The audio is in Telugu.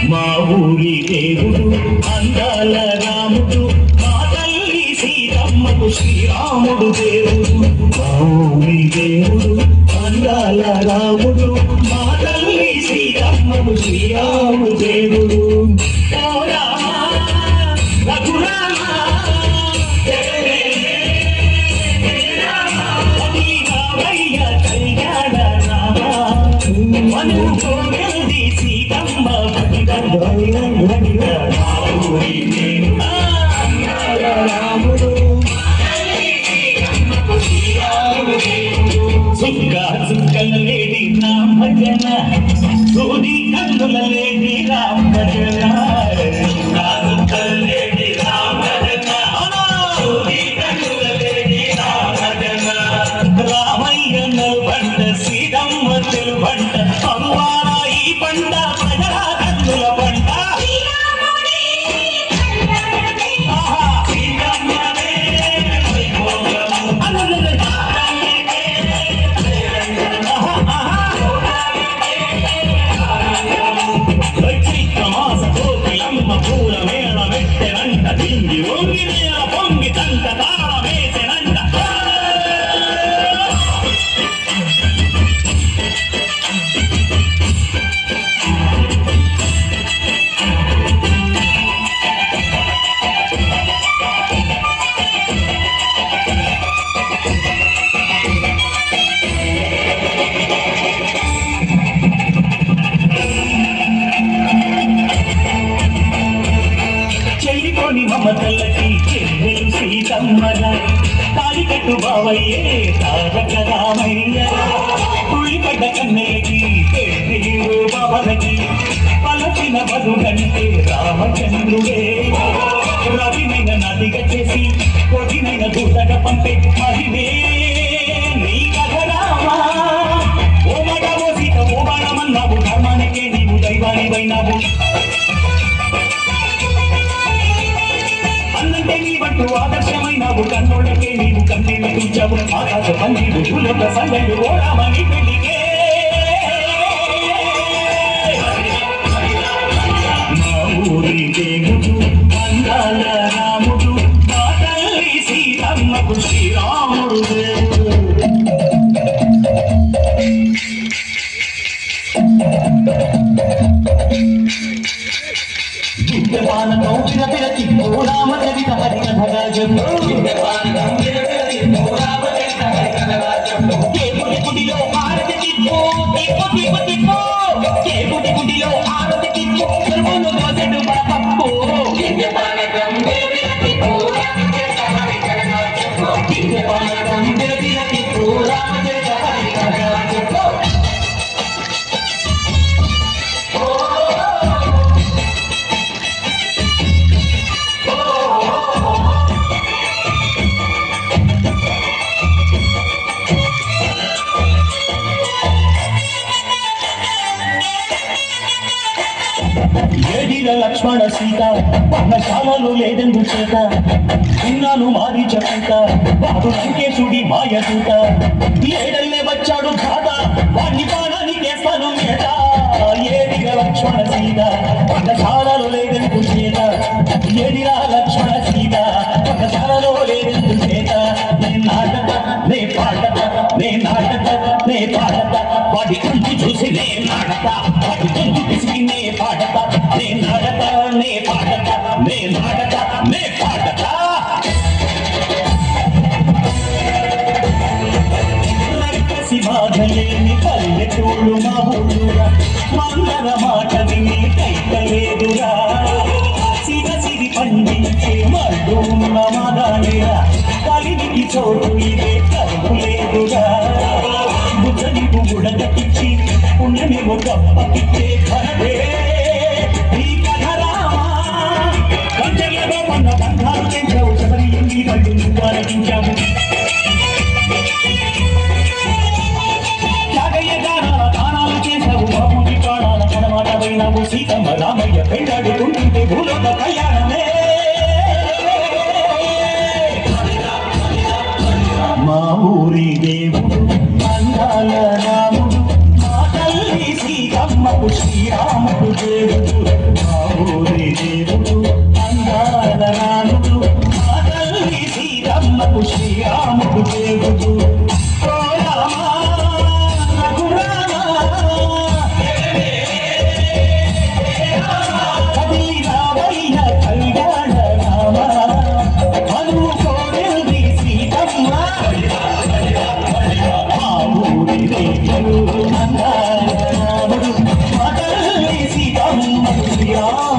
మా ఊరి దేవుడు అందాల రాముడు, మా తల్లి సీతమ్మకు శ్రీరాముడు దేవుడు. మా ఊరి దేవుడు అందాల రాముడు, మా తల్లి సీతమ్మకు శ్రీరాముడు దేవుడు. చుక్కల లేడి రామ భజన, సూది కన్నుల లేడి రామ భజన, చుక్కల లేడి రామ భజన, సూది కన్నుల లేడి రామ భజన. రామయ్య నలుబంట సీతమ్మ తెలుబంట, అమ్మాల ఈ పంట ప్రజల కన్నుల పంట. మమతలకి చెల్లెలు సీతమ్మల, తాలికట్టు బావయ్యే తారక రామయ్య. తుళ్ళిపడ్డ కన్నెలకి పెళ్ళిరు బావలకి, పలచిన బదుగంటే రామచంద్రుడే. రవినైన నదిగా చేసి కొడినైన దూతగా పంపే మహిమే నీ కథ రామా. ఓ మగ ఓ సీత ఓ బాణమన్నావు, ధర్మానికే నీవు దైవానివైనావు. అన్నంటే నీ వంటూ ఆదర్శమైనావు, కన్నోళ్ళకే నీవు కన్నీళ్ళు తుంచావు. ఆకాశ పన్నీడు భూలోక సంగళ్ళు ఓ రామని పెళ్లికే. మా ఊరి దేవుడు అందాల రాముడు, మా తల్లి సీతమ్మకు శ్రీరాముడు దేవుడు. విద్యమానతో విరవిరచి ఓ రామ చరిత హరి కథగా చెప్పు. దేవుడి గుడిలో ఆరతి తిప్పు, తిప్పు తిప్పు తిప్పు. దేవుడి గుడిలో ఆరతి తిప్పు, చెరువును దోసెడు పప్పు. విద్యమానకం విరవిరచి ఓ రామ చరిత హరి కథగా చెప్పు. విద్యమానకం విరవిరచి ఓ రామ చరిత హరి కథగా చెప్పు. ఏడిల లక్ష్మణ సీత పర్ణశాలలు లేదెందు చేత, విన్నాను మారి చెప్పిత వాడు లంకేశుడి మాయదూత. ఏడల్లే వచ్చాడు ఘాత, వాణ్ణి బాణానికేస్తాను మేట. ఏడిల లక్ష్మణ సీత పర్ణశాలలు లేదెందు చేత, ఏడిల లక్ష్మణ సీత పర్ణశాలలో లేదెందు చేత. నే నాటక నే పాటక, నే నాటక నే పాటక, వాడి కంటి చూసి నే నాటక, వాడి కంటి పిసికి నే పాటక. నే నాటక నే పాటక, నే నాటక నే పాటక. రక్కసి బాధలేని పల్లెటూళ్ళు మా ఊళ్ళురా, మందర మాట విని కైకలేదురా. సిరి పండించే మడ్డు ఉన్న మగానిరా, కలినికి చోటు ఇదే కరువు లేదురా. బుద్ధనికు గుడగటిచ్చి పుణ్యమేమో గప్పకిచ్చే ఘనదే ఈ కథ రామా. కంచెలలో మన బంధాలు పెంచావు, శబరి ఇంగి వాళ్ళు నువ్వు ఆరగించావు. త్యాగయ్య గానాల దానాలు చేశావు, బాబుకి ప్రాణాల కనమాట పోయినావు. సీతమ్మ రామయ్య పెళ్ళాడుకుంటుంటే భూలోక కళ్యాణమే. మా ఊరి దేవుడు అందాల రాముడు, మా తల్లి సీతమ్మకు శ్రీరాముడు. శ్రీరాముడు దేవుడు మా ఊరి దేవుడు అందాల రాముడు మా తల్లి సీతమ్మకు శ్రీరాముడు దేవుడు ఓ రామా రఘురామా కదిలి రావయ్య కళ్యాణ రామా మనువు కోరింది సీతమ్మ మా ఊరి దేవుడు అందాల రాముడు మా తల్లి సీతమ్మకు శ్రీరాముడు